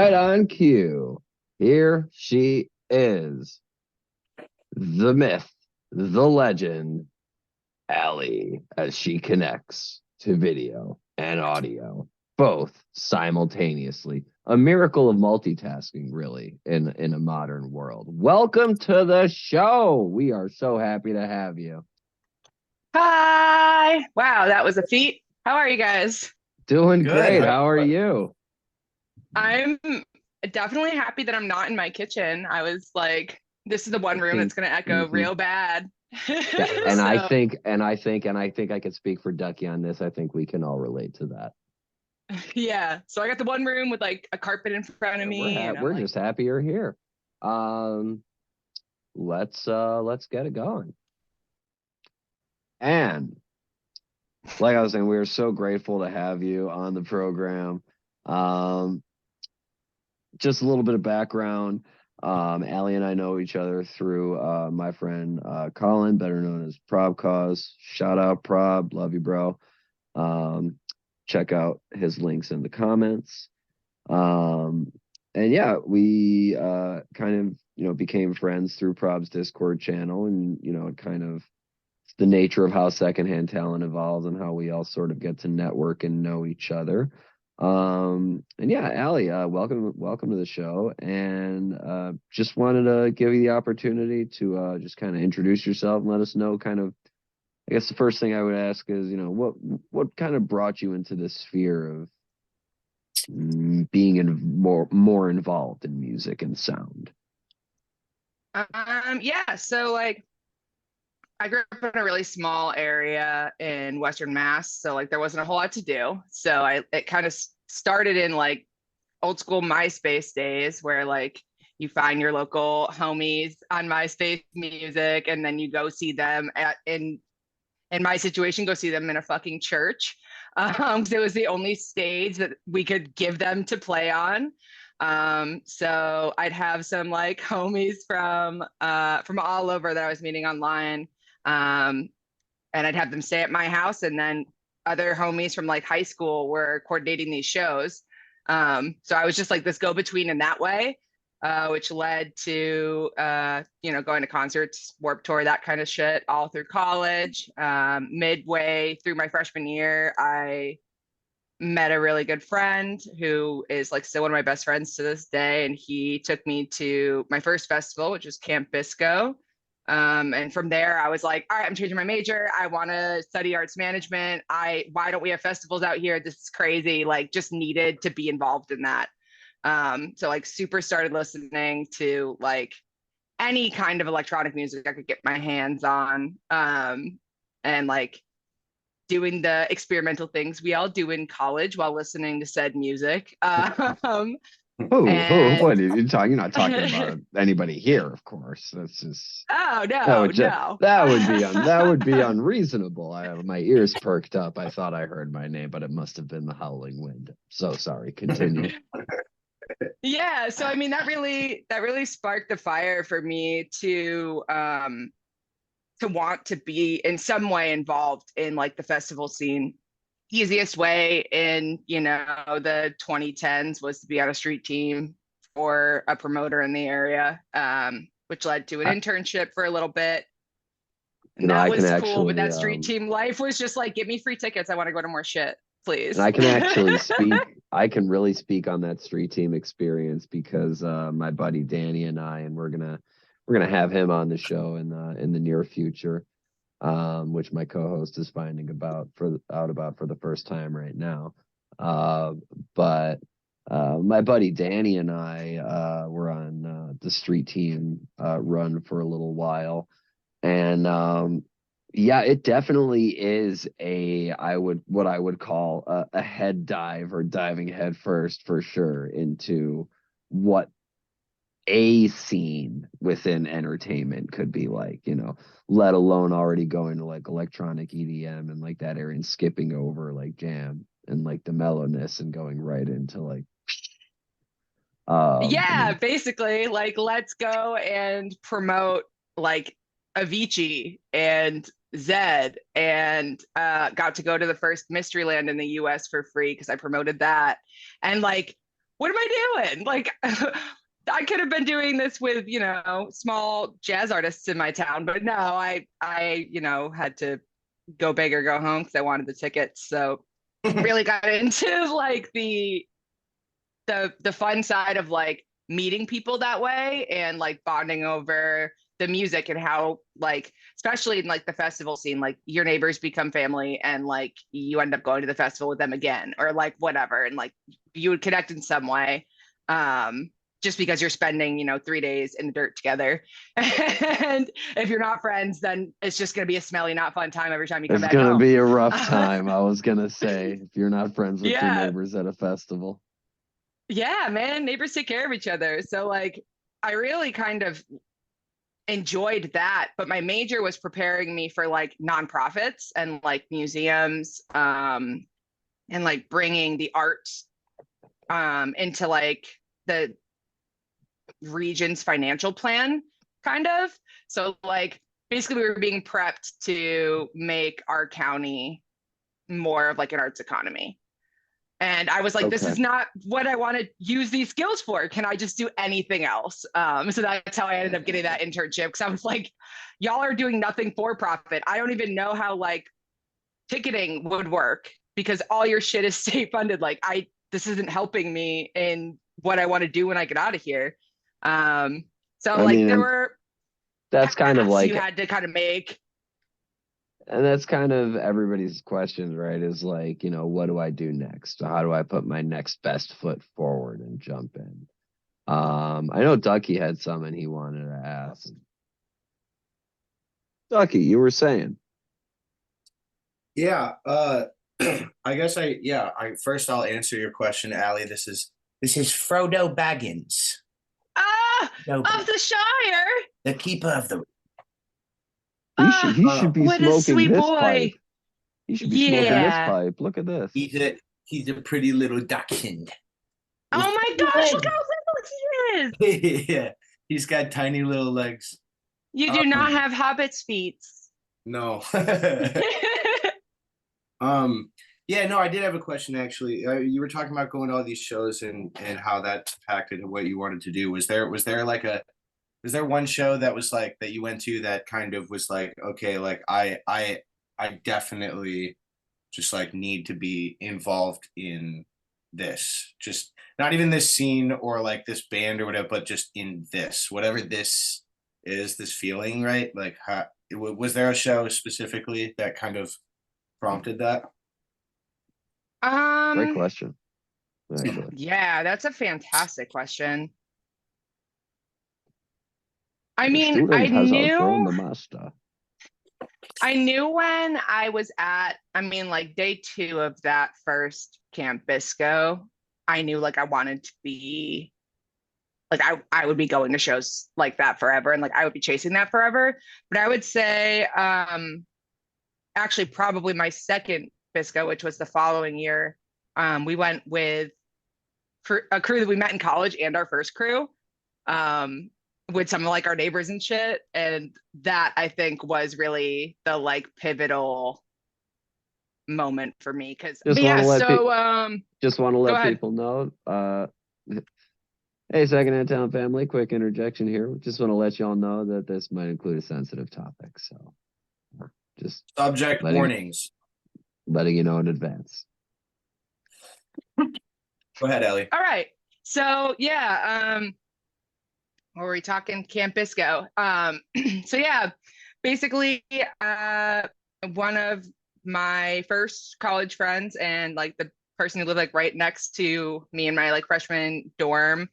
right on cue. Here she is, the myth, the legend, Allie, as she connects to video and audio, both simultaneously. A miracle of multitasking, really, in a modern world. Welcome to the show. We are so happy to have you. Hi. Wow, that was a feat. How are you guys? Doing Good. great. How are you? I'm definitely happy that I'm not in my kitchen. I was like, this is the I one room think. that's going to echo Mhm. real bad. Yeah, and I So, think, and I think, and I think I could speak for Ducky on this. I think we can all relate to that. yeah. So I got the one room with like a carpet in front of Yeah, me, and I'm we're like, just happy you're here. Um, let's get it going. And like I was saying, we are so grateful to have you on the program. Um, just a little bit of background. Allie and I know each other through my friend Colin, better known as Prob Cause. Shout out Prob, love you, bro. Um, check out his links in the comments. Um, and yeah, we kind of became friends through Prob's Discord channel, and it kind of the nature of how Secondhand Talent evolves and how we all sort of get to network and know each other. And yeah, Allie, welcome to the show, and just wanted to give you the opportunity to just kind of introduce yourself and let us know kind of. I guess the first thing I would ask is, what kind of brought you into this sphere of being more involved in music and sound. yeah. So like, I grew up in a really small area in Western Mass, so like there wasn't a whole lot to do. So it kind of started in like old school MySpace days where like you find your local homies on MySpace music and then you go see them in my situation, go see them in a fucking church. 'Cause it was the only stage that we could give them to play on. So I'd have some like homies from all over that I was meeting online. Um, and I'd have them stay at my house, and then other homies from like high school were coordinating these shows. So I was just like this go between in that way, which led to going to concerts, Warp Tour, that kind of shit, all through college. Midway through my freshman year, I met a really good friend who is like still one of my best friends to this day, and he took me to my first festival, which was Camp Bisco. And from there, I was like, all right, I'm changing my major. I want to study arts management. Why don't we have festivals out here? This is crazy. Like, just needed to be involved in that. So like, super started listening to like any kind of electronic music I could get my hands on. And like doing the experimental things we all do in college while listening to said music. What And are you talking? You're not talking about anybody here, of course. That's just oh that no, would just no. that would be unreasonable. My ears perked up. I thought I heard my name, but it must have been the howling wind. So sorry. Continue. Yeah, so I mean that really sparked the fire for me to want to be in some way involved in like the festival scene. Easiest way in the 2010s was to be on a street team for a promoter in the area, which led to an I, internship for a little bit, and that I can was cool. But actually that street team life was just like, give me free tickets, I want to go to more shit, and please. I can actually speak. I can really speak on that street team experience because my buddy Danny and we're gonna have him on the show in the near future, which my co-host is finding out about for the first time right now. Uh, but my buddy Danny and I were on the street team run for a little while, and yeah, it definitely is what I would call a head dive or diving head first for sure into what a scene within entertainment could be like, let alone already going to like electronic EDM and like that area and skipping over like jam and like the mellowness and going right into like I Yeah, mean, basically, like let's go and promote like Avicii and Zed, and got to go to the first Mysteryland in the US for free because I promoted that. And like what am I doing? Like, I could have been doing this with, small jazz artists in my town, but no, I had to go big or go home because I wanted the tickets. So really got into like the fun side of like meeting people that way and like bonding over the music and how like especially in like the festival scene, like your neighbors become family and like you end up going to the festival with them again or like whatever, and like you would connect in some way, just because you're spending 3 days in the dirt together. And if you're not friends, then it's just going to be a smelly, not fun time every time you come It's back gonna home. be a rough time. I was gonna say, if you're not friends with your Yeah. neighbors at a festival. Yeah, man, neighbors take care of each other. So like I really kind of enjoyed that, but my major was preparing me for like nonprofits and like museums, and like bringing the arts into like the region's financial plan kind of. So like basically we were being prepped to make our county more of like an arts economy. And I was like, this Okay. is not what I want to use these skills for. Can I just do anything else? So that's how I ended up getting that internship. Because I was like, y'all are doing nothing for profit. I don't even know how like ticketing would work because all your shit is state funded. Like this isn't helping me in what I want to do when I get out of here. So I like mean, there and were that's kind of paths you like, had to kind of make. and that's kind of everybody's questions, right? Is like, what do I do next? How do I put my next best foot forward and jump in? I know Ducky had something he wanted to ask. Ducky, you were saying. Yeah, I guess I first I'll answer your question, Allie. This is Frodo Baggins. Ah, No, of the Shire. the keeper of the He should be What a smoking sweet this pipe. boy. He should be smoking this Yeah. pipe. Look at this. he's a pretty little dachshund. Oh With my tiny gosh, look legs. how little he is. Yeah, he's got tiny little legs. You do not Um, have hobbit's feet. no. Yeah, no, I did have a question actually. You were talking about going to all these shows and how that impacted what you wanted to do. Was there one show that was like that you went to that kind of was like, okay, like I definitely just like need to be involved in this. Just not even this scene or like this band or whatever, but just in this, whatever this is, this feeling, right? Like was there a show specifically that kind of prompted that? Great Um, question, actually. yeah, that's a fantastic question. I The mean, student has outgrown the master. I knew when I was at, I mean, like day 2 of that first Camp Bisco, I knew like I wanted to be like I would be going to shows like that forever and like I would be chasing that forever. But I would say actually probably my second Bisco, which was the following year, we went with a crew that we met in college and our first crew. With some of like our neighbors and shit. And that I think was really the like pivotal moment for me. Just want Yeah, to let so let go ahead. people know. Hey, Secondhand Talent family, quick interjection here. Just want to let y'all know that this might include a sensitive topic. So just Subject letting warnings. you know in advance. Go ahead, Ellie. All right. So yeah, what were we talking? Camp Bisco. So yeah, basically one of my first college friends and like the person who lived like right next to me in my like freshman dorm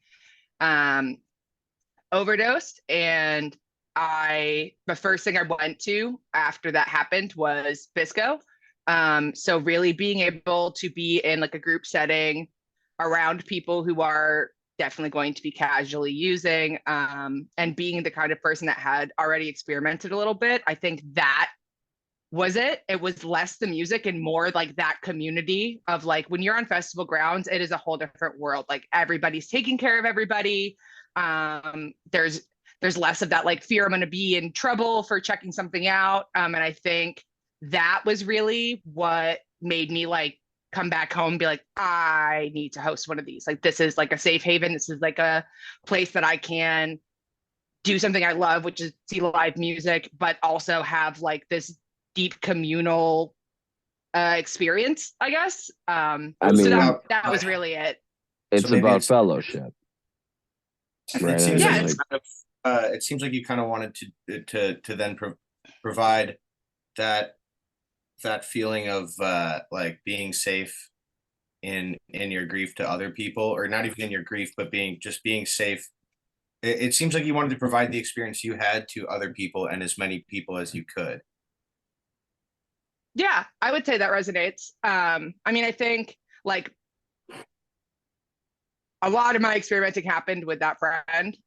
overdosed, and the first thing I went to after that happened was Bisco. So really being able to be in like a group setting around people who are definitely going to be casually using, and being the kind of person that had already experimented a little bit, I think that was it. It was less the music and more like that community of like when you're on festival grounds, it is a whole different world. Like everybody's taking care of everybody. There's less of that like fear I'm going to be in trouble for checking something out. And I think that was really what made me like come back home and be like, I need to host one of these. Like, this is like a safe haven. This is like a place that I can do something I love, which is see live music, but also have like this deep communal experience, I guess. I So mean, that was really it. it's maybe about it's- fellowship, right? It seems Yeah, like, it's- it seems like you kind of wanted to then provide that feeling of like being safe in your grief to other people, or not even in your grief, but being safe. It seems like you wanted to provide the experience you had to other people and as many people as you could. Yeah, I would say that resonates. I mean, I think like a lot of my experimenting happened with that friend.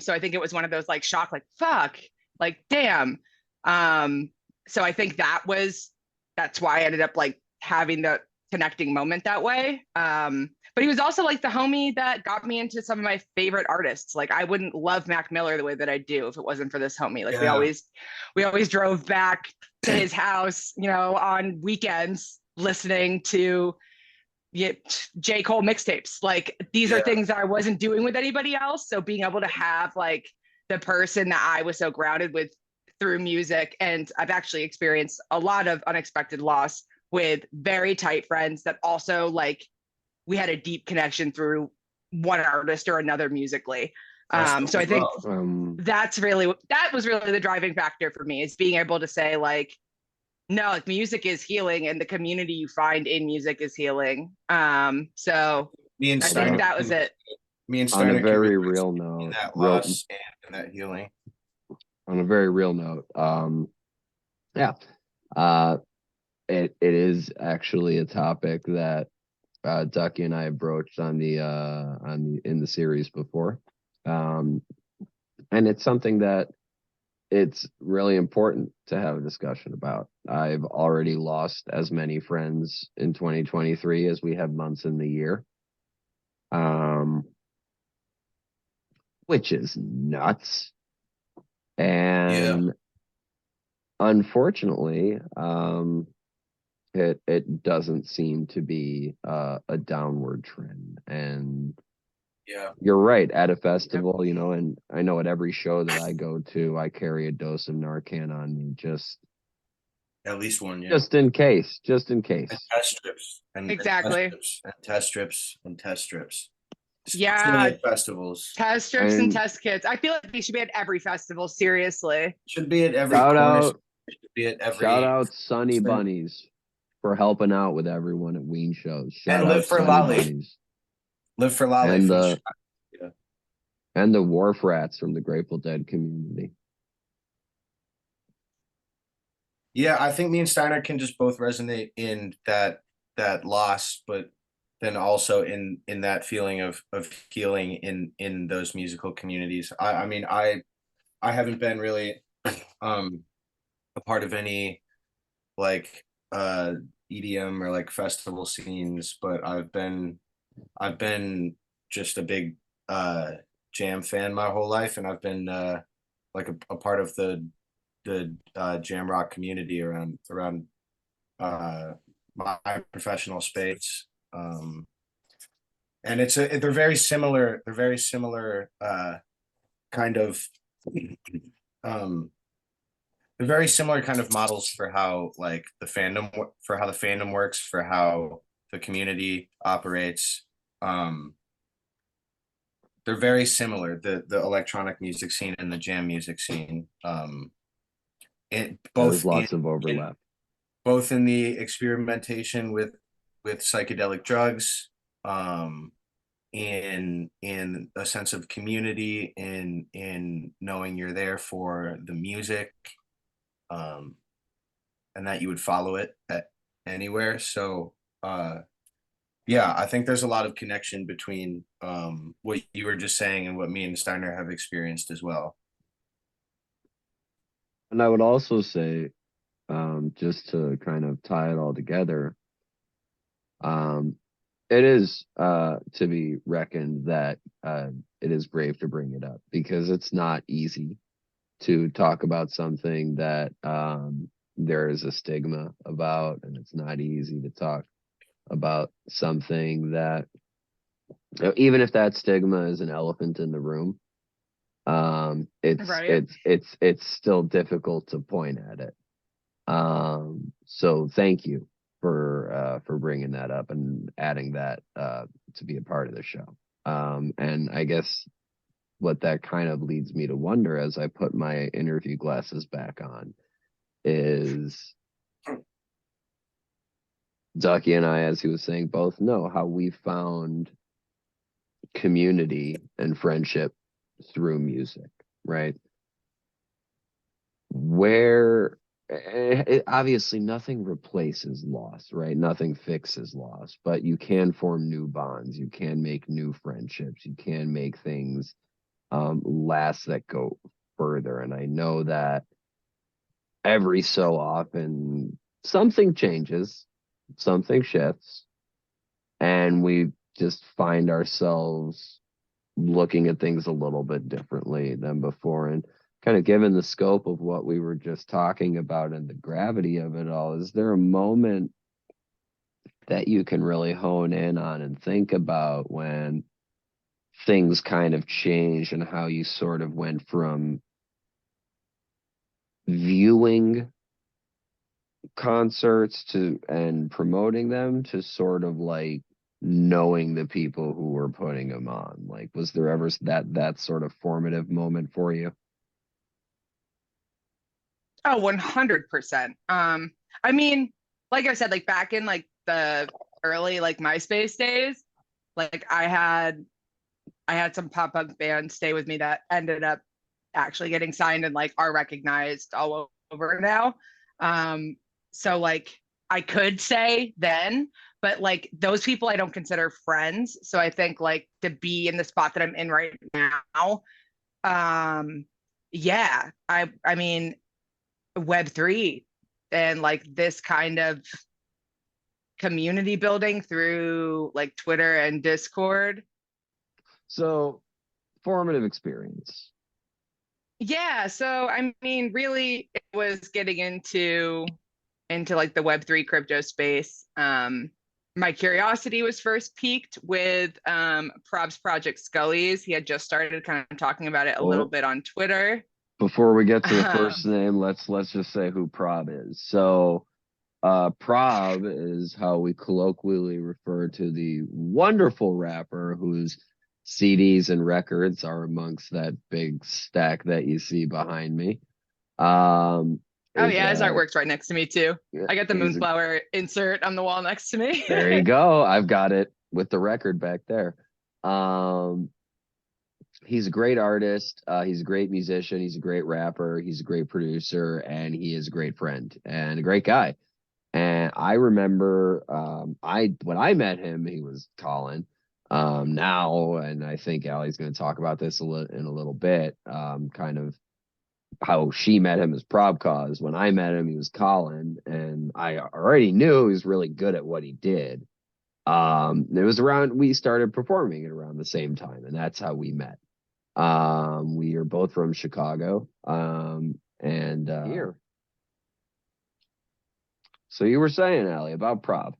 So I think it was one of those like shock, like fuck, like damn. So I think that's why I ended up like having the connecting moment that way. But he was also like the homie that got me into some of my favorite artists. Like I wouldn't love Mac Miller the way that I do if it wasn't for this homie. Like we always drove back to his house, you know, on weekends listening to J. Cole mixtapes. Like these are things that I wasn't doing with anybody else. So being able to have like the person that I was so grounded with through music, and I've actually experienced a lot of unexpected loss with very tight friends that also like we had a deep connection through one artist or another musically. So I think that was really the driving factor for me, is being able to say like, no, like music is healing and the community you find in music is healing. So Me and I Steiner, think that was it. Me and On Steiner a very real note, that loss and that healing. On a very real note, it is actually a topic that Ducky and I have broached in the series before, and it's something that it's really important to have a discussion about. I've already lost as many friends in 2023 as we have months in the year, which is nuts. And unfortunately, it doesn't seem to be a downward trend. And you're right, at a festival, you know, and I know at every show that I go to, I carry a dose of Narcan on me, just at least one, just in case. And test strips. Exactly. Test strips. Yeah. Especially at festivals. Test strips and test kits. I feel like they should be at every festival, seriously. Should be at every shout out Sunny Bunnies for helping out with everyone at Ween shows. Shout and out Live for Sunny Lolly. Bunnies. Live for Lolly. And the Wharf Rats from the Grateful Dead community. Yeah, I think me and Steiner can just both resonate in that loss, but then also in that feeling of healing in those musical communities. I mean, I haven't been really a part of any like EDM or like festival scenes, but I've been just a big jam fan my whole life, and I've been like a part of the jam rock community around my professional space. And they're very similar kind of they're very similar kind of models for how like the fandom works, for how the community operates. They're very similar, the electronic music scene and the jam music scene. There's lots of overlap. Both in the experimentation with psychedelic drugs, in a sense of community, in knowing you're there for the music, and that you would follow it anywhere. So yeah, I think there's a lot of connection between what you were just saying and what me and Steiner have experienced as well. And I would also say, just to kind of tie it all together, it is to be reckoned that it is brave to bring it up, because it's not easy to talk about something that there is a stigma about, and it's not easy to talk about something that, even if that stigma is an elephant in the room, Right. it's still difficult to point at it. So thank you for bringing that up and adding that to be a part of the show. And I guess what that kind of leads me to wonder as I put my interview glasses back on is Ducky and I, as he was saying, both know how we found community and friendship through music, right? Where obviously nothing replaces loss, right? Nothing fixes loss, but you can form new bonds. You can make new friendships. You can make things last that go further. And I know that every so often something changes, something shifts, and we just find ourselves looking at things a little bit differently than before. And kind of given the scope of what we were just talking about and the gravity of it all, is there a moment that you can really hone in on and think about when things kind of changed and how you sort of went from viewing concerts to and promoting them to sort of like knowing the people who were putting them on? Like, was there ever that sort of formative moment for you? Oh, 100%. I mean, like I said, like back in like the early like MySpace days, like I had some pop punk bands stay with me that ended up actually getting signed and like are recognized all over now. So like I could say then, but like those people I don't consider friends. So I think like to be in the spot that I'm in right now, um, yeah, I mean Web3 and like this kind of community building through like Twitter and Discord. So, formative experience. Yeah, so I mean, really, it was getting into like the Web3 crypto space. My curiosity was first piqued with Prob's project Scully's. He had just started kind of talking about it a little Well, bit on Twitter. before we get to the Um, first name, let's just say who Prob is. So, Prob is how we colloquially refer to the wonderful rapper whose CDs and records are amongst that big stack that you see behind me. Um, oh is yeah, his artwork's right next to me too. I got the he's a, Moonflower insert on the wall next to me. there you go. I've got it with the record back there. Um, he's a great artist. He's a great musician. He's a great rapper. He's a great producer, and he is a great friend and a great guy. And I remember I when I met him, he was Colin. Now, and I think Allie's going to talk about this in a little bit, kind of how she met him as Prob Cause. When I met him, he was Colin, and I already knew he was really good at what he did. It was around we started performing at around the same time, and that's how we met. We are both from Chicago, and here. So you were saying, Allie, about Prob.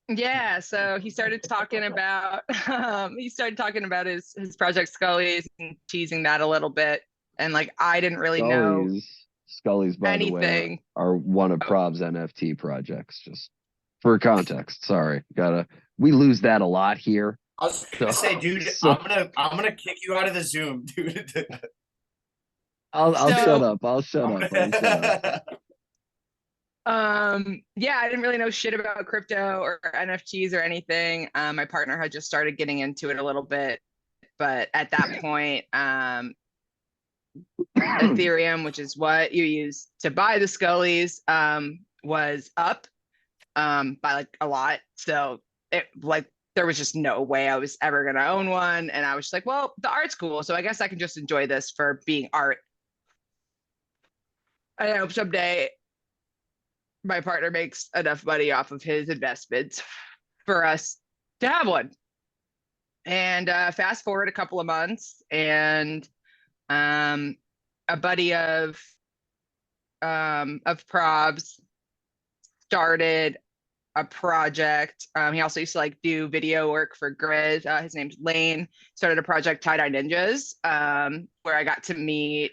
Yeah, so he started talking about his project Scully's and teasing that a little bit. And like I didn't really know Scully's, by the way, anything. are one of Oh, Prob's NFT projects. Just for context, sorry, we lose that a lot here. I was gonna say, dude, So I'm gonna kick you out of the Zoom, dude. I'll shut so up. I'll shut up. I'll shut up. yeah, I didn't really know shit about crypto or NFTs or anything. My partner had just started getting into it a little bit, but at that point, Ethereum, which is what you use to buy the Scullies, was up by like a lot. So it like there was just no way I was ever gonna own one. And I was just like, well, the art's cool, so I guess I can just enjoy this for being art. I hope someday my partner makes enough money off of his investments for us to have one. And fast forward a couple of months, and um, a buddy of Prob's started a project. He also used to like do video work for Grizz. His name's Lane. Started a project, Tie Dye Ninjas, where I got to meet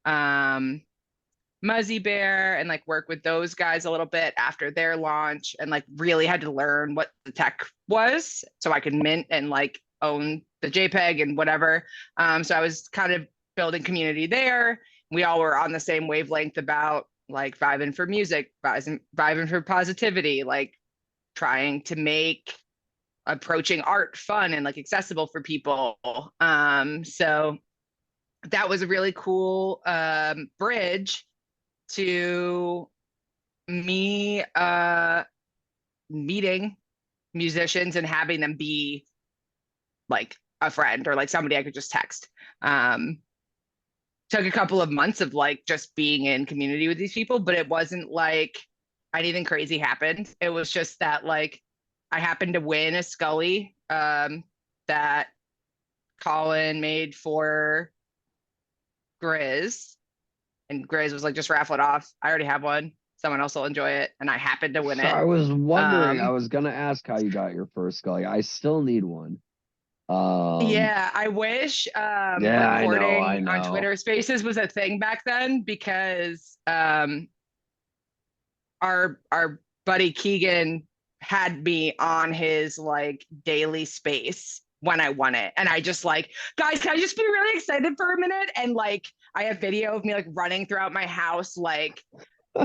Muzzy Bear and like work with those guys a little bit after their launch, and like really had to learn what the tech was so I could mint and like own the JPEG and whatever. So I was kind of building community there. We all were on the same wavelength about like vibing for music, vibing for positivity, like trying to make approaching art fun and like accessible for people. So that was a really cool bridge to me meeting musicians and having them be like a friend or like somebody I could just text. Took a couple of months of like just being in community with these people, but it wasn't like anything crazy happened. It was just that like I happened to win a Scully that Colin made for Grizz, and Grizz was like, just raffle it off. I already have one. Someone else will enjoy it, and I happened to win So it. I was wondering, I was gonna ask how you got your first Scully. I still need one. Yeah, I wish yeah, recording I on know. Twitter Spaces was a thing back then, because our buddy Keegan had me on his like daily space when I won it. And I just like, guys, can I just be really excited for a minute? And like I have video of me like running throughout my house, like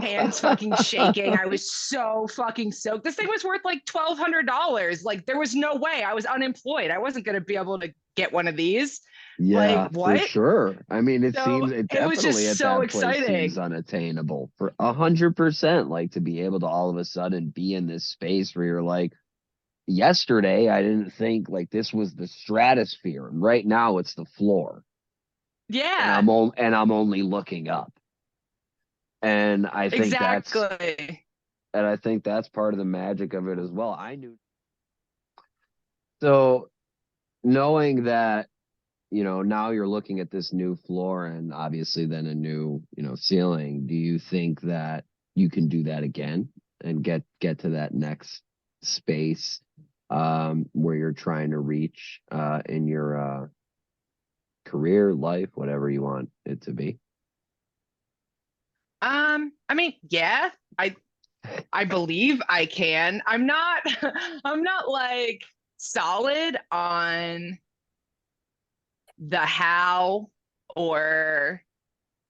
hands fucking shaking. I was so fucking soaked. This thing was worth like $1,200. Like there was no way. I was unemployed. I wasn't gonna be able to get one of these. Yeah, Like for what? sure. I mean, it So it it was definitely just at so that place seems exciting. unattainable for 100%. Like to be able to all of a sudden be in this space where you're like, yesterday I didn't think like this was the stratosphere, and right now it's the floor, and Yeah, I'm only looking up. And exactly. I think that's part of the magic of it as well. I knew, so knowing that, now you're looking at this new floor and obviously then a new, ceiling. Do you think that you can do that again and get to that next space where you're trying to reach in your career, life, whatever you want it to be? I mean, yeah, I believe I can. I'm not I'm not like solid on the how or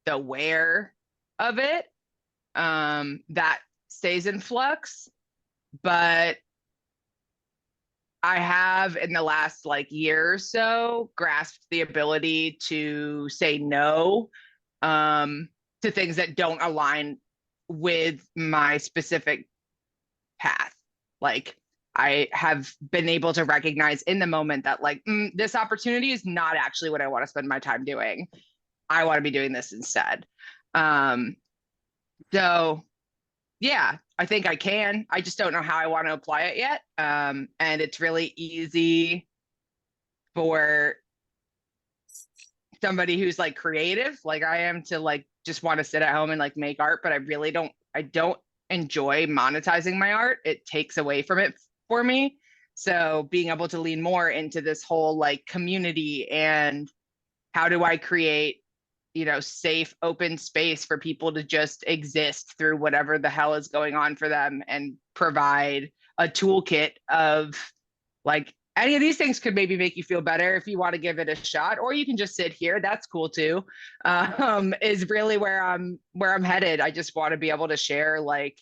the where of it. That stays in flux, but I have in the last like year or so grasped the ability to say no to things that don't align with my specific path. Like I have been able to recognize in the moment that like this opportunity is not actually what I want to spend my time doing. I want to be doing this instead. Um, so yeah, I think I can. I just don't know how I want to apply it yet. And it's really easy for somebody who's like creative, like I am, to like just want to sit at home and like make art, but I don't enjoy monetizing my art. It takes away from it for me. So being able to lean more into this whole like community and how do I create, safe, open space for people to just exist through whatever the hell is going on for them, and provide a toolkit of like any of these things could maybe make you feel better if you want to give it a shot, or you can just sit here. That's cool too. Is really where I'm headed. I just want to be able to share like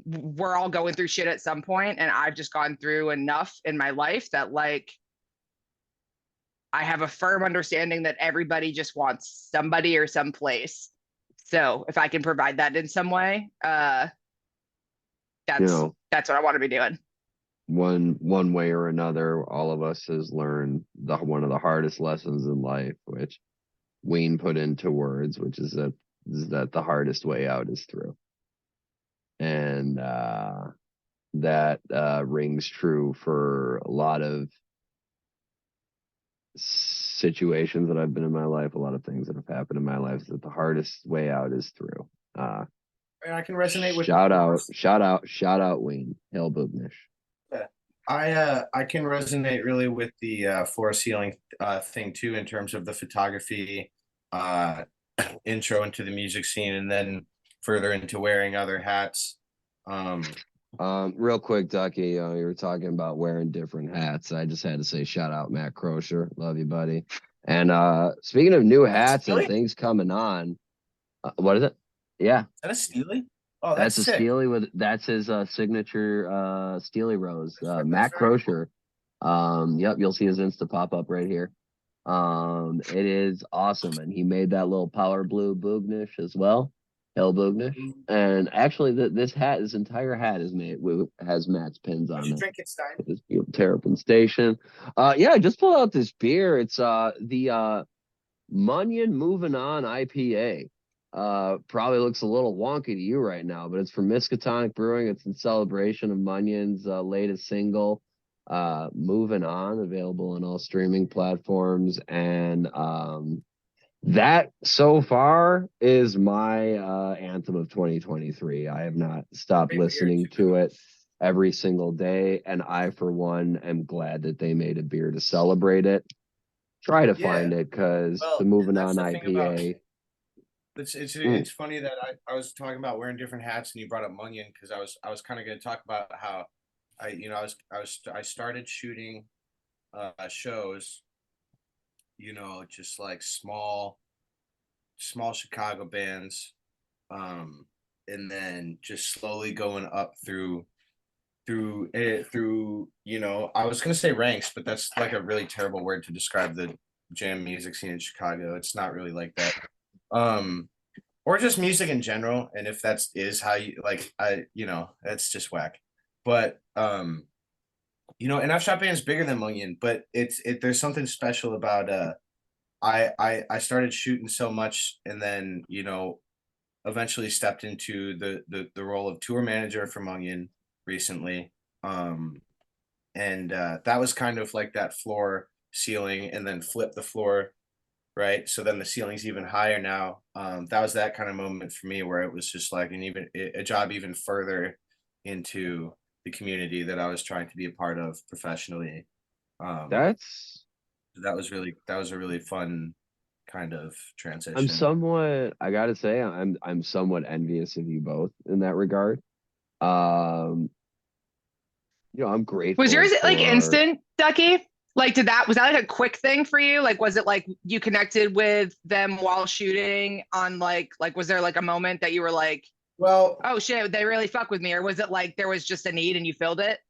we're all going through shit at some point, and I've just gone through enough in my life that like I have a firm understanding that everybody just wants somebody or some place. So if I can provide that in some way, You that's know, that's what I want to be doing. one way or another, all of us has learned one of the hardest lessons in life, which Wayne put into words, which is that the hardest way out is through. And that rings true for a lot of situations that I've been in my life, a lot of things that have happened in my life, that the hardest way out is through. And I can resonate with shout out Wayne Hale Bubnish. I can resonate really with the floor ceiling thing too, in terms of the photography uh intro into the music scene, and then further into wearing other hats. Real quick, Ducky, you were talking about wearing different hats. I just had to say shout out Matt Crozier. Love you, buddy. And speaking of new hats and things coming on, what is it? Yeah. Is that a Steely? Oh, That's a sick. Steely that's his signature Steely Rose. Matt Crozier. Yep, you'll see his Insta pop up right here. It is awesome. And he made that little power blue Bugnish as well. Hell Bugnish. And actually his entire hat is has Matt's pins on it. Drink it, Stein. This Terrapin Station. Yeah, I just pulled out this beer. It's the Munyon Moving On IPA. Probably looks a little wonky to you right now, but it's from Miskatonic Brewing. It's in celebration of Munyon's latest single, Moving On, available on all streaming platforms. And that so far is my anthem of 2023. I have not stopped listening to it every single day, and I for one am glad that they made a beer to celebrate it. Try to find it, because the Moving On IPA. It's funny that I was talking about wearing different hats and you brought up Munyon, because I was kind of going to talk about how I started shooting shows, just like small Chicago bands, and then just slowly going up through I was going to say ranks, but that's like a really terrible word to describe the jam music scene in Chicago. It's not really like that. Or just music in general, and if is how you like, that's just whack. But and I've shot bands bigger than Munyon, but there's something special about I started shooting so much, and then eventually stepped into the role of tour manager for Munyon recently, and that was kind of like that floor ceiling, and then flip the floor, right? So then the ceiling's even higher now. That was that kind of moment for me, where it was just like a job even further into the community that I was trying to be a part of professionally. That was a really fun kind of transition. I gotta say, I'm somewhat envious of you both in that regard. I'm grateful. Was yours like instant, Ducky? Like, was that like a quick thing for you? Like, was it like you connected with them while shooting on like was there like a moment that you were like, well, oh shit, they really fuck with me? Or was it like there was just a need and you filled it?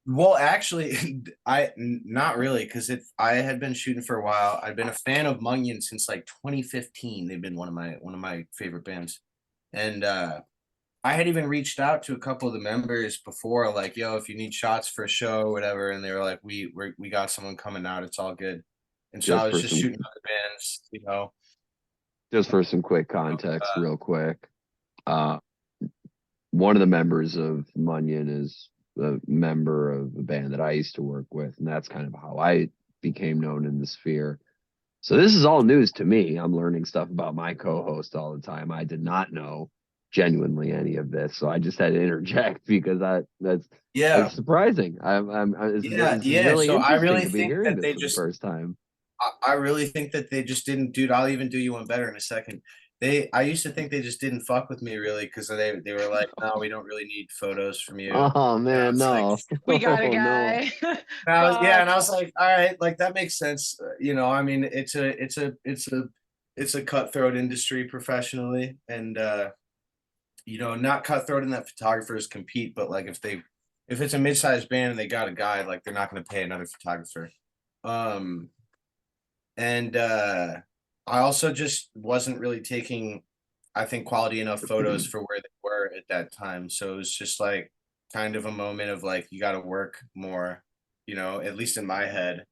Well, actually, not really, because I had been shooting for a while. I'd been a fan of Munyon since like 2015. They've been one of my favorite bands, and I had even reached out to a couple of the members before, like, yo, if you need shots for a show or whatever, and they were like, we got someone coming out, it's all good. And so I was just shooting other bands, Just for some quick context, real quick. One of the members of Munyon is a member of a band that I used to work with, and that's kind of how I became known in the sphere. So this is all news to me. I'm learning stuff about my co-host all the time. I did not know genuinely any of this, so I just had to interject, because that's surprising. Really, so I really to be think hearing that this they for just the first time. I really think that they just didn't, dude. I'll even do you one better in a second. I used to think they just didn't fuck with me, really, because they were like, no, we don't really need photos from you. Oh man, no. Like, we got a guy. No. And I was like, all right, like that makes sense. I mean, it's a cutthroat industry professionally, and not cutthroat in that photographers compete, but like if it's a mid-sized band and they got a guy, like they're not going to pay another photographer. And I also just wasn't really taking, I think, quality enough photos for where they were at that time. So it was just like kind of a moment of like, you got to work more, at least in my head.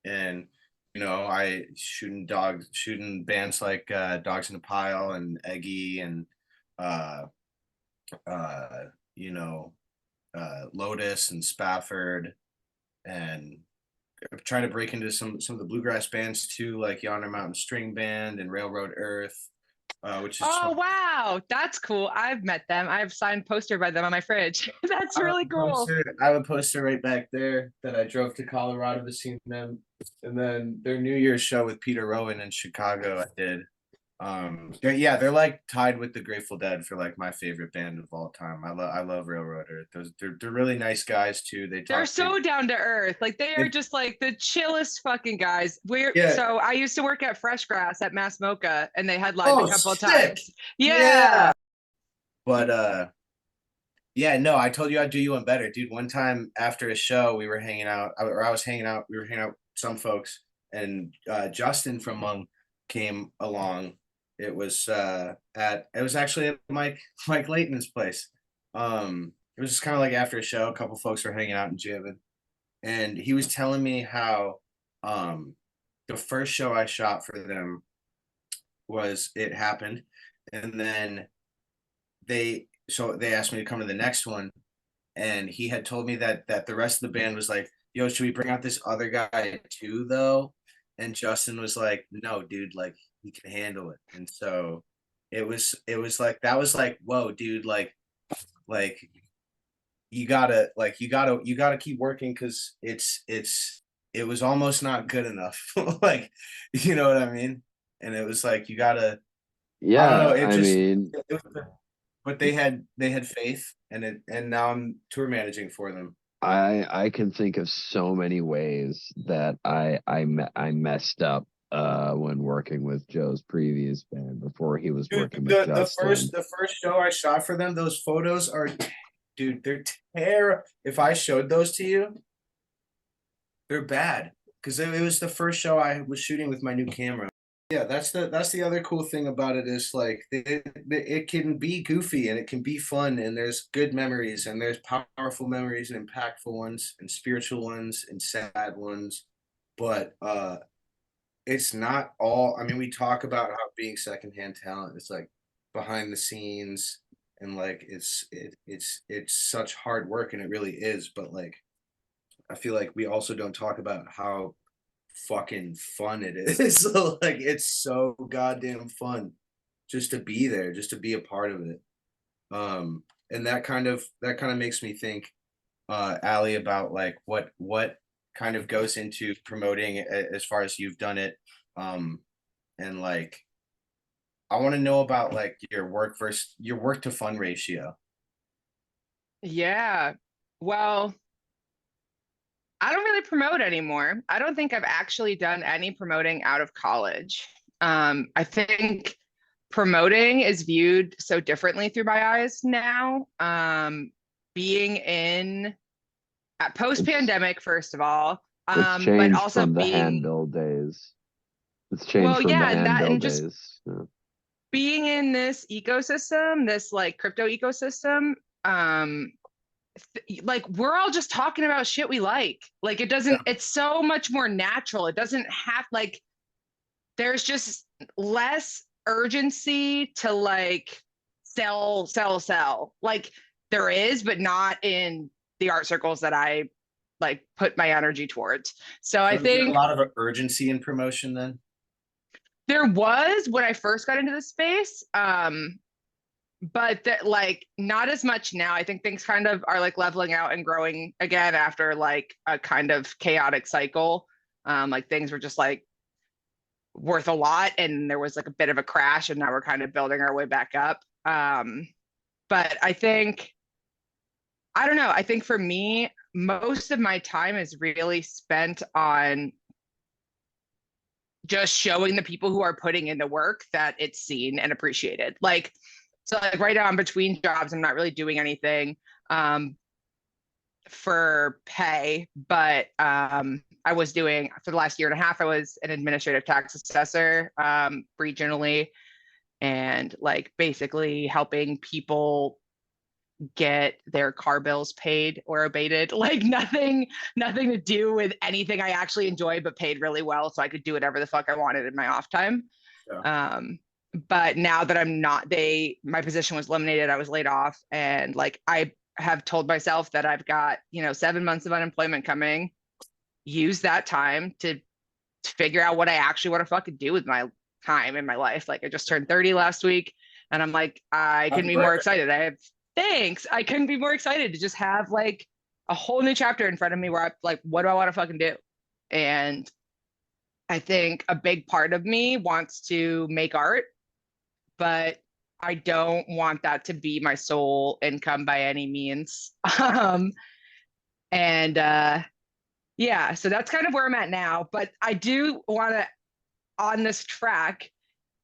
And, I shooting bands like Dogs in a Pile and Eggy and, Lotus and Spafford, and trying to break into some of the bluegrass bands too, like Yonder Mountain String Band and Railroad Earth. which is Oh, wow. That's cool. I've met them. I have signed poster by them on my fridge. That's really cool. I have a poster right back there that I drove to Colorado to see them, and then their New Year's show with Peter Rowan in Chicago I did. They're like tied with the Grateful Dead for like my favorite band of all time. I love Railroader. They're really nice guys too. They're so down to earth. Like they are just like the chillest fucking guys. So I used to work at Fresh Grass at Mass Mocha, and they headlined a couple of times. Yeah. But no, I told you I'd do you one better, dude. One time after a show, we were hanging out, or I was hanging out. We were hanging out with some folks, and Justin from Mung came along. It was actually at Mike Layton's place. It was just kind of like after a show, a couple folks were hanging out and jamming, and he was telling me how the first show I shot for them it happened, and then they asked me to come to the next one, and he had told me that the rest of the band was like, yo, should we bring out this other guy too though? And Justin was like, no, dude, like he can handle it. And so it was like, that was like, whoa, dude, like you gotta keep working, because it was almost not good enough. Like, you know what I mean? And it was like, you gotta, but they had faith, and now I'm tour managing for them. I can think of so many ways that I messed up when working with Joe's previous band before he was working with Justin. The first show I shot for them, those photos are, dude, they're terrible. If I showed those to you, they're bad, because it was the first show I was shooting with my new camera. Yeah, that's the other cool thing about it, is like it can be goofy and it can be fun, and there's good memories, and there's powerful memories and impactful ones and spiritual ones and sad ones, but it's not all. I mean, we talk about how being secondhand talent is like behind the scenes, and like it's such hard work, and it really is, but like I feel like we also don't talk about how fucking fun it is. So like it's so goddamn fun just to be there, just to be a part of it. And that kind of makes me think, Allie, about like what kind of goes into promoting as far as you've done it. And like I want to know about like your work to fun ratio. Yeah. Well, I don't really promote anymore. I don't think I've actually done any promoting out of college. I think promoting is viewed so differently through my eyes now. Being in at post-pandemic, first of all, it's changed but also from the being handbill days. It's changed from the handbill days. Just being in this ecosystem, this like crypto ecosystem, like we're all just talking about shit we like it doesn't, it's so much more natural. It doesn't have like, there's just less urgency to like sell like there is, but not in the art circles that I like put my energy towards. So I think a lot of urgency in promotion then. There was when I first got into the space, but that like not as much now. I think things kind of are like leveling out and growing again after like a kind of chaotic cycle. Like things were just like worth a lot, and there was like a bit of a crash, and now we're kind of building our way back up. But I think, I don't know, I think for me, most of my time is really spent on just showing the people who are putting in the work that it's seen and appreciated. Like, so like right now I'm between jobs. I'm not really doing anything for pay, but I was doing, for the last year and a half, I was an administrative tax assessor regionally, and like basically helping people get their car bills paid or abated. Like nothing to do with anything I actually enjoy, but paid really well, so I could do whatever the fuck I wanted in my off time. Yeah. But now that I'm not, my position was eliminated, I was laid off, and like I have told myself that I've got 7 months of unemployment coming. Use that time to figure out what I actually want to fucking do with my time in my life. Like I just turned 30 last week, and I'm like, I couldn't be more excited. I couldn't be more excited to just have like a whole new chapter in front of me where I like, what do I want to fucking do? And I think a big part of me wants to make art, but I don't want that to be my sole income by any means. And yeah, so that's kind of where I'm at now. But I do want to, on this track,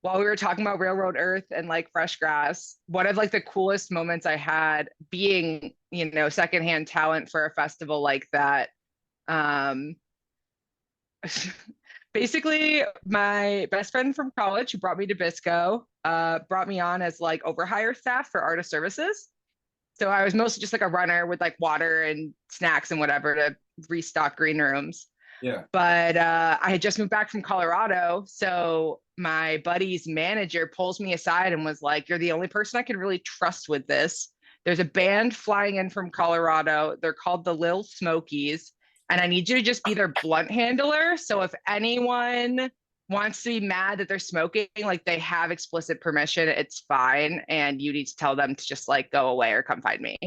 while we were talking about Railroad Earth and like fresh grass, one of like the coolest moments I had being, you know, secondhand talent for a festival like that. Basically, my best friend from college who brought me to Bisco brought me on as like overhire staff for artist services. So I was mostly just like a runner with like water and snacks and whatever to restock green rooms. Yeah. But I had just moved back from Colorado. So my buddy's manager pulls me aside and was like, "You're the only person I can really trust with this. There's a band flying in from Colorado. They're called the Lil Smokies. And I need you to just be their blunt handler. So if anyone wants to be mad that they're smoking, like they have explicit permission, it's fine. And you need to tell them to just like go away or come find me."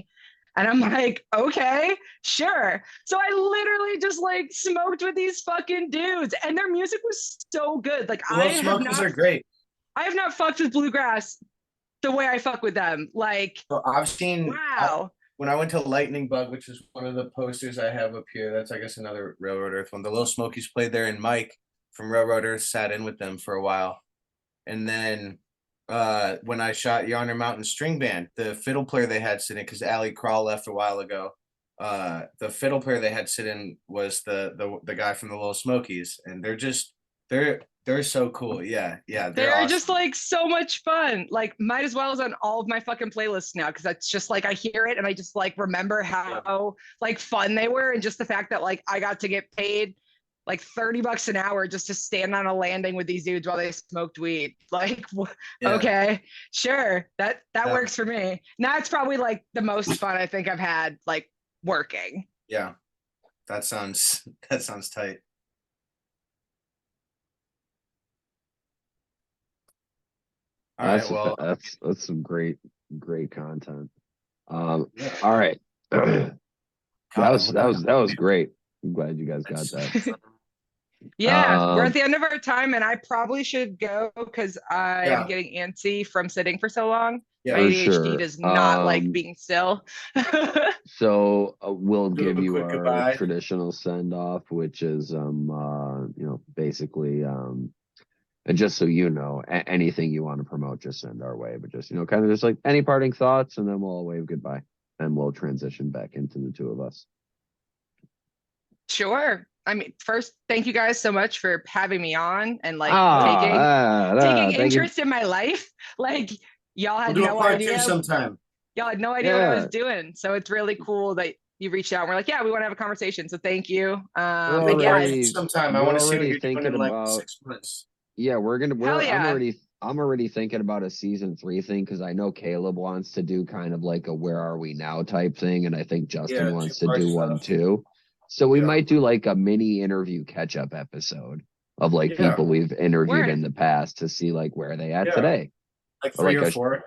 And I'm like, okay, sure. So I literally just like smoked with these fucking dudes, and their music was so good. Like Well, smokers are great. I have not fucked with bluegrass the way I fuck with them. Like, So I've seen, wow. when I went to Lightning Bug, which is one of the posters I have up here, that's I guess another Railroad Earth one. The Little Smokies played there, and Mike from Railroad Earth sat in with them for a while. And then when I shot Yonder Mountain String Band, the fiddle player they had sitting, because Allie Crawl left a while ago, the fiddle player they had sitting was the guy from the Little Smokies, and they're so cool. Yeah, They're awesome. just like so much fun. Like might as well as on all of my fucking playlists now, because that's just like I hear it and I just like remember how like fun they were, and just the fact that like I got to get paid like $30 an hour just to stand on a landing with these dudes while they smoked weed. Like, okay, sure, that works for me. Now it's probably like the most fun I think I've had like working. Yeah, that sounds tight. All right, well, that's some great content. All right. that was great. I'm glad you guys got that. Yeah, we're at the end of our time, and I probably should go because I am getting antsy from sitting for so long. Yeah, my ADHD does not like being still. So we'll give you our goodbye. Traditional send off, which is you know, basically and just so you know, anything you want to promote, just send our way. But just, you know, kind of just like any parting thoughts, and then we'll all wave goodbye, and we'll transition back into the two of us. Sure. I mean, first, thank you guys so much for having me on and like taking interest in my life. Like y'all had no idea. Sometime. Y'all had no idea what I was doing. So it's really cool that you reached out and we're like, yeah, we want to have a conversation. So thank you. Sometime I want to see what you're doing in like 6 months. Yeah, I'm already thinking about a season 3 thing, because I know Caleb wants to do kind of like a where are we now type thing, and I think Justin wants to do one too. So we might do like a mini interview catch up episode of like people we've interviewed in the past to see like where they at today. Like 3 or 4.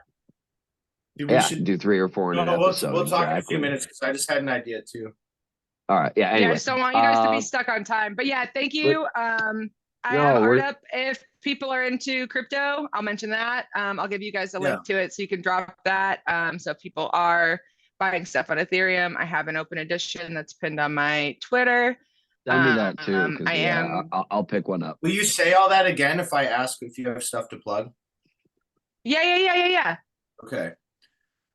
Do 3 or 4 in an episode. We'll talk in a few minutes, because I just had an idea too. All right. Yeah. Anyway, yeah, I just don't want you guys to be stuck on time. But yeah, thank you. I have art up. If people are into crypto, I'll mention that. I'll give you guys a link to it so you can drop that. So if people are buying stuff on Ethereum, I have an open edition that's pinned on my Twitter. Send me that too. I'll pick one up. Will you say all that again if I ask if you have stuff to plug? Yeah. Okay.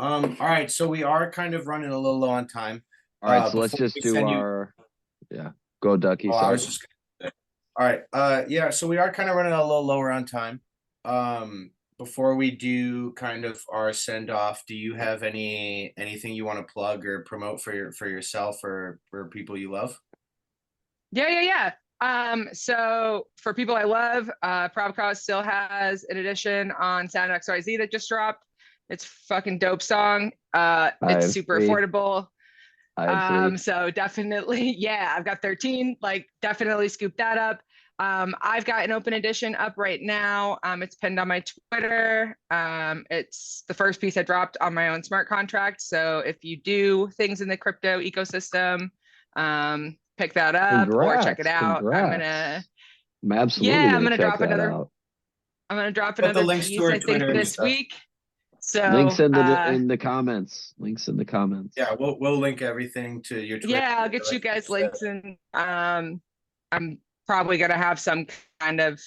All right. So we are kind of running a little low on time. All right. So let's just do our. Go Ducky. I was just. All right. So we are kind of running a little lower on time. Before we do kind of our send off, do you have anything you want to plug or promote for yourself or for people you love? Yeah. So for people I love, Probcause still has an edition on Sound XYZ that just dropped. It's fucking dope song. It's super affordable. So definitely, I've got 13, like definitely scoop that up. I've got an open edition up right now. It's pinned on my Twitter. It's the first piece I dropped on my own smart contract. So if you do things in the crypto ecosystem, pick that up or check it out. Congrats. I'm absolutely I'm gonna check drop that another. out. I'm gonna drop Put the another links to piece, our I think, Twitter and this stuff. week. So Links in the comments. Links in the comments. Yeah, we'll link everything to your Twitter. Yeah, I'll get you guys links, and I'm probably gonna have some kind of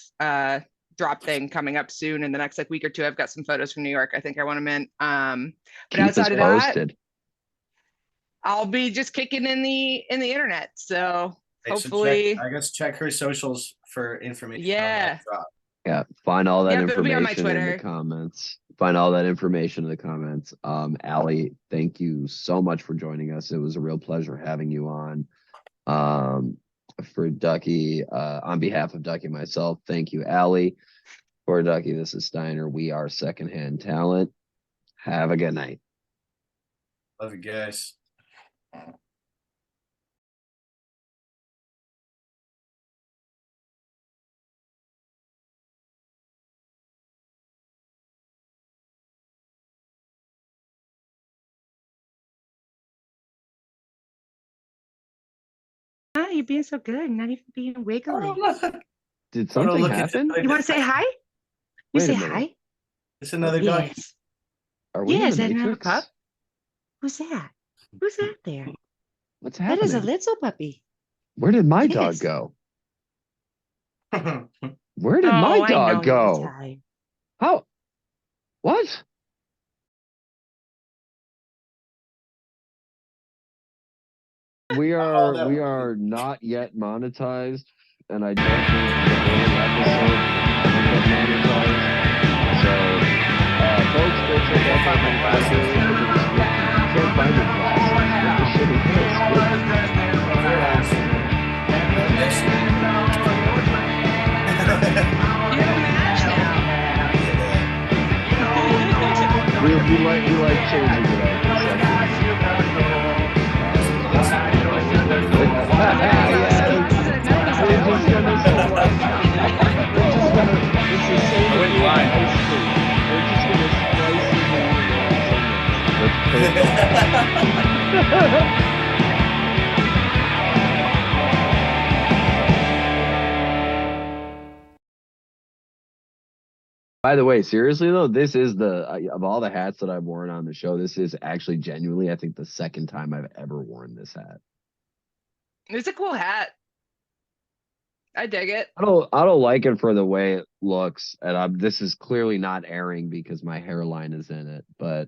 drop thing coming up soon in the next like week or two. I've got some photos from New York. I think I want them in. But Keep us outside of that, posted. I'll be just kicking in the internet. So Okay, hopefully, I guess check her socials for information. Yeah. On that drop. Yeah, find all that Yep, it'll be on my information in the Twitter. comments. Find all that information in the comments. Allie, thank you so much for joining us. It was a real pleasure having you on. For Ducky, on behalf of Ducky and myself, thank you, Allie. For Ducky, this is Steiner. We are Secondhand Talent. Have a good night. Love you guys. You're being so good, not even being wiggly. Did something happen? You want to say hi? You Wait say a minute. hi? It's another dog. Yes. Are we in Is the that another Matrix? pup? Who's that? Who's that there? What's That is a happening? little puppy. Where did my dog Yes. go? Where did my I know dog go? you're tired. How? What? We are not yet monetized, and I don't think the early episode will get monetized. So, folks, go check out my glasses. Can't find your glasses. What the shit is this? You have a match now. We like changing it up. By the way, seriously though, this is of all the hats that I've worn on the show, this is actually genuinely, I think, the second time I've ever worn this hat. It's a cool hat. I dig it. I don't like it for the way it looks, and this is clearly not airing because my hairline is in it, but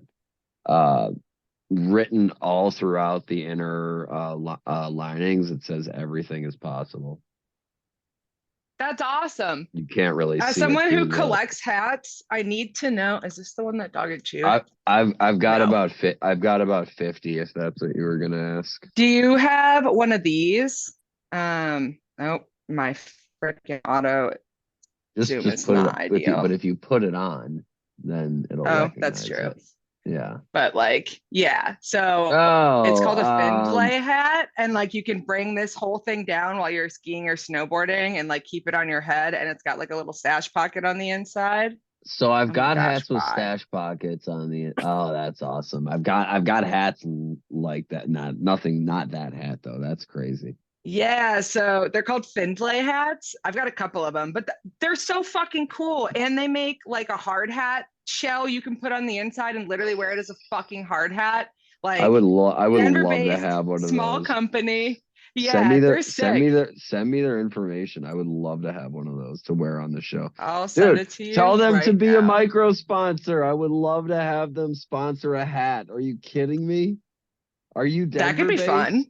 written all throughout the inner linings, it says everything is possible. That's awesome. You can't really see As it someone who through the- collects hats, I need to know, is this the one that dog had chewed? I've got No. about 50, if that's what you were gonna ask. Do you have one of these? Nope, my freaking auto zoom is put not it, ideal. but if you put it on, then it'll Oh, recognize that's true. it. Yeah. But like, yeah. So it's called a Findlay hat, and like you can bring this whole thing down while you're skiing or snowboarding, and like keep it on your head, and it's got like a little stash pocket on the inside. So I've got gosh, hats with why? stash pockets on the. Oh, that's awesome. I've got hats like that. Not that hat though. That's crazy. Yeah, so they're called Findlay hats. I've got a couple of them, but they're so fucking cool. And they make like a hard hat shell you can put on the inside and literally wear it as a fucking hard hat. Like I would love to Denver-based have one of small those. company. Yeah, send me their information. I would love to have one of those to wear on the show. I'll send it to you. Tell them to be now. a micro sponsor. I would love to have them sponsor a hat. Are you kidding me? Are you Denver That could be fun.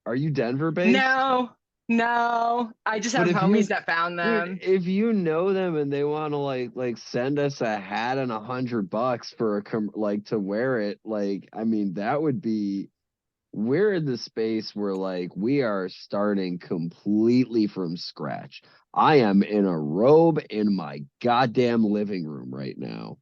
Are you Denver based? No. I just have homies that found them. Dude, if you know them and they want to like send us a hat and $100 for to wear it, like, I mean, that would be. We're in the space where like we are starting completely from scratch. I am in a robe in my goddamn living room right now.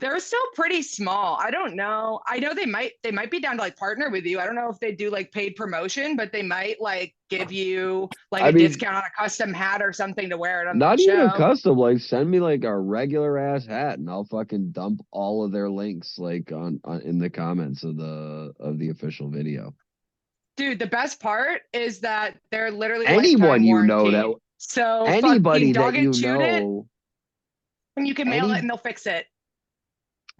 They're still pretty small. I don't know. I know they might be down to like partner with you. I don't know if they do like paid promotion, but they might like give you like I a mean, discount on a custom hat or something to wear it on the not even a show. custom. Like, send me like a regular ass hat, and I'll fucking dump all of their links like on in the comments of the official video. Dude, the best part is that they're literally Anyone lifetime you know warranty. that So fucking anybody dog that and you chewed it, know, and you can mail it any and they'll fix it.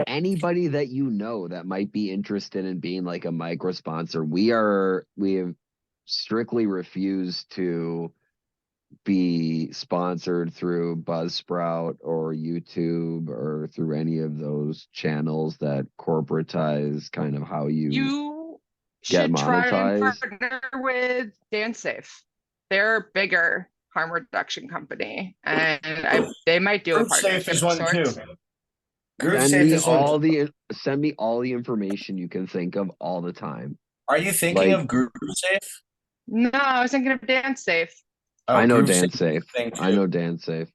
anybody that you know that might be interested in being like a micro sponsor, we have strictly refused to be sponsored through Buzzsprout or YouTube or through any of those channels that corporatize kind of how you You get should try and monetized. partner with DanceSafe. They're a bigger harm reduction company, and they might do a Group Safe partnership is of one too. sorts. Group Send Safe me is one. all the send me all the information you can think of all the time. Are you thinking Like, of Group Safe? No, I was thinking of DanceSafe. Oh, I know Group Dan Safe Safe. thing I too. know Dan Safe.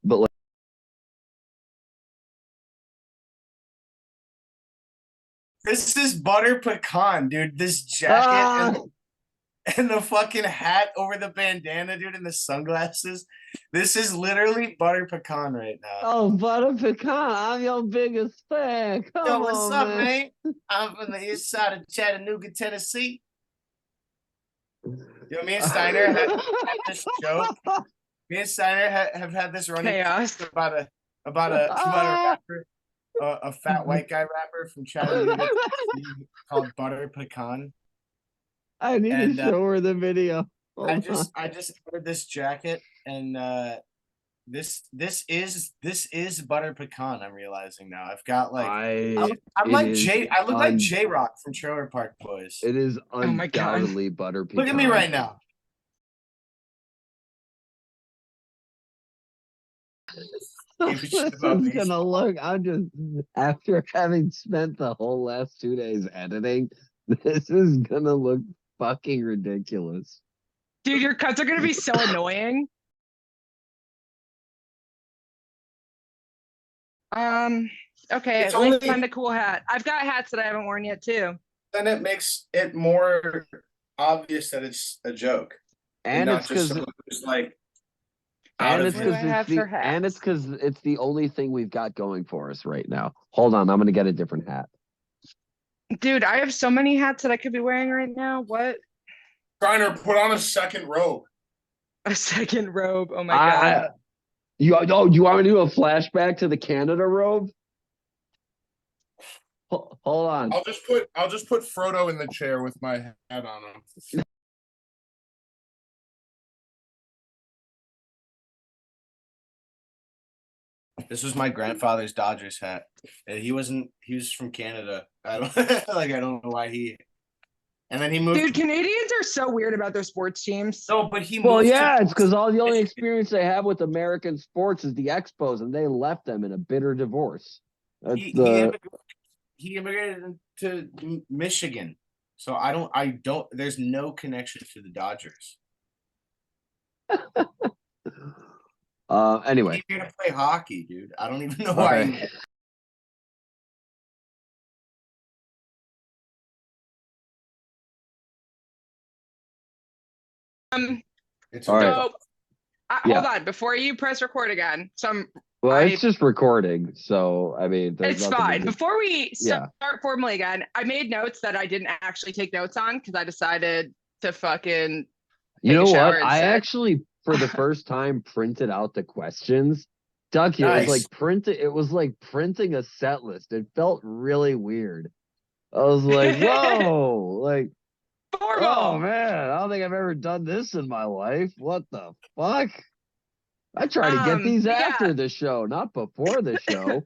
But like, This is butter pecan, dude. This jacket ah, and the fucking hat over the bandana, dude, and the sunglasses. This is literally butter pecan right now. oh, butter pecan, I'm your biggest fan. Come Yo, what's on, up, man. man? I'm from the east side of Chattanooga, Tennessee. Yo, me and Steiner had this joke. Me and Steiner have had this running Chaos. about a rapper, a fat white guy rapper from Chattanooga Tennessee, called Butter Pecan. I need And to show her the video. I Hold just on. ordered this jacket, and this is butter pecan. I'm realizing now. I've got like I'm it like is I look like un- J Rock from Trailer Park Boys. It is Oh my God. undoubtedly butter pecan. Look at me right now. This is gonna look. I'm just after having spent the whole last 2 days editing. This is gonna look fucking ridiculous. Dude, your cuts are gonna be so annoying. Okay, It's let me only- find a cool hat. I've got hats that I haven't worn yet too. Then it makes it more obvious that it's a joke, And not it's just because someone who's like out and of it's What do his. I because have it's the for hats? and it's because it's the only thing we've got going for us right now. Hold on, I'm gonna get a different hat. Dude, I have so many hats that I could be wearing right now. What? Steiner, put on a second robe. A second robe. Oh my God. You want me to do a flashback to the Canada robe? Hold on. I'll just put Frodo in the chair with my hat on him. This was my grandfather's Dodgers hat. He was from Canada. I don't I don't know why he. And then he moved. Dude, Canadians are so weird about their sports teams. No, but he Well, moved. yeah, it's because the only experience they have with American sports is the Expos, and they left them in a bitter divorce. That's He immigrated to Michigan, so I don't. There's no connection to the Dodgers. Anyway. He came here to play hockey, dude. I don't even know Okay. why. It's All right. So, hold on, before you press record again. Well, it's just recording, so I mean, there's It's nothing fine. to- Before we start formally again, I made notes that I didn't actually take notes on because I decided to fucking You take know a what? shower I instead. actually, for the first time, printed out the questions. Ducky, Nice. it was like printing a set list. It felt really weird. I was like, whoa, like, Formal. oh man, I don't think I've ever done this in my life. What the fuck? I try to get these after the show, not before the show.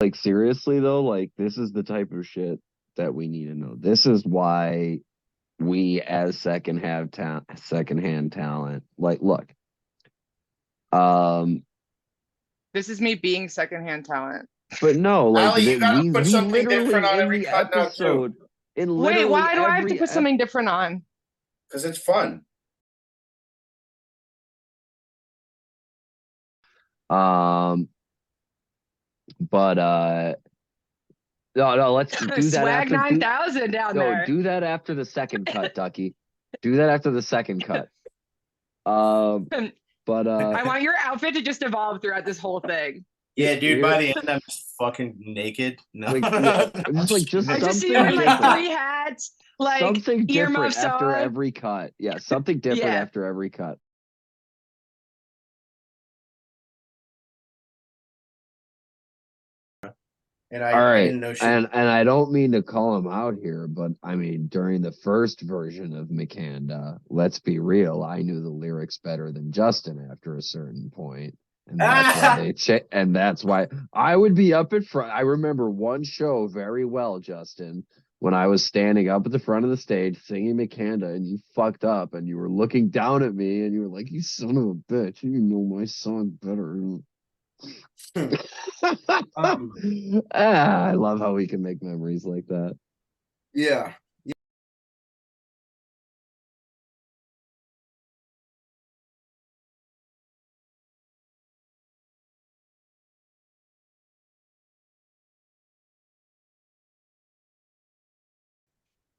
Like, seriously though, like, this is the type of shit that we need to know. This is why we, as secondhand talent, like, look, This is me being secondhand talent. but no, like, Allie, you gotta we put something literally different on in every the cut now, too. episode, in Wait, literally why do I have to every put something different on? Because it's fun. But no, let's do that Swag after 9,000 down there. do that after the second cut, Ducky. Do that after the second cut. But I want your outfit to just evolve throughout this whole thing. Yeah, dude. By the end, I'm just fucking naked. No, Like, yeah, just I just see you something in like different. 3 hats, like something different earmuffs after on. every cut. Yeah, something different Yeah. after every cut. and All I right, didn't know she. and I don't mean to call him out here, but I mean during the first version of Mikanda, let's be real, I knew the lyrics better than Justin after a certain point, and that's why and that's why I would be up in front. I remember one show very well, Justin, when I was standing up at the front of the stage singing Mikanda, and you fucked up, and you were looking down at me, and you were like, "You son of a bitch, you know my song better." I love how we can make memories like that. Yeah.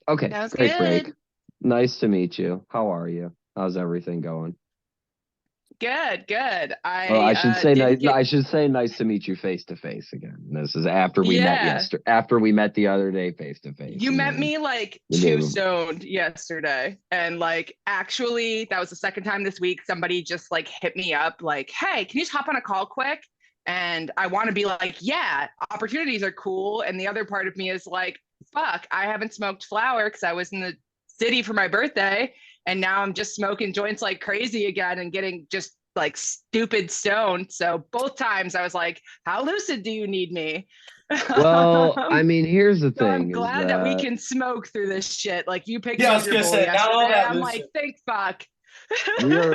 Okay, That was great good. break. Nice to meet you. How are you? How's everything going? Good, good. I should say didn't nice. I should say nice to meet you face to face again. This is after we met Yeah. yesterday. After we met the other day face to face. You met me like the day 2 before. stoned yesterday. And like actually that was the second time this week somebody just like hit me up like, hey, can you just hop on a call quick? And I want to be like, yeah, opportunities are cool. And the other part of me is like, fuck, I haven't smoked flower because I was in the city for my birthday. And now I'm just smoking joints like crazy again and getting just like stupid stoned. So both times I was like, how lucid do you need me? Well, I mean, here's the So I'm thing: is glad that we can smoke through this shit. Like you picked Yeah, I up was your gonna bowl say, not all yesterday. that I'm lucid. like, thank fuck. we are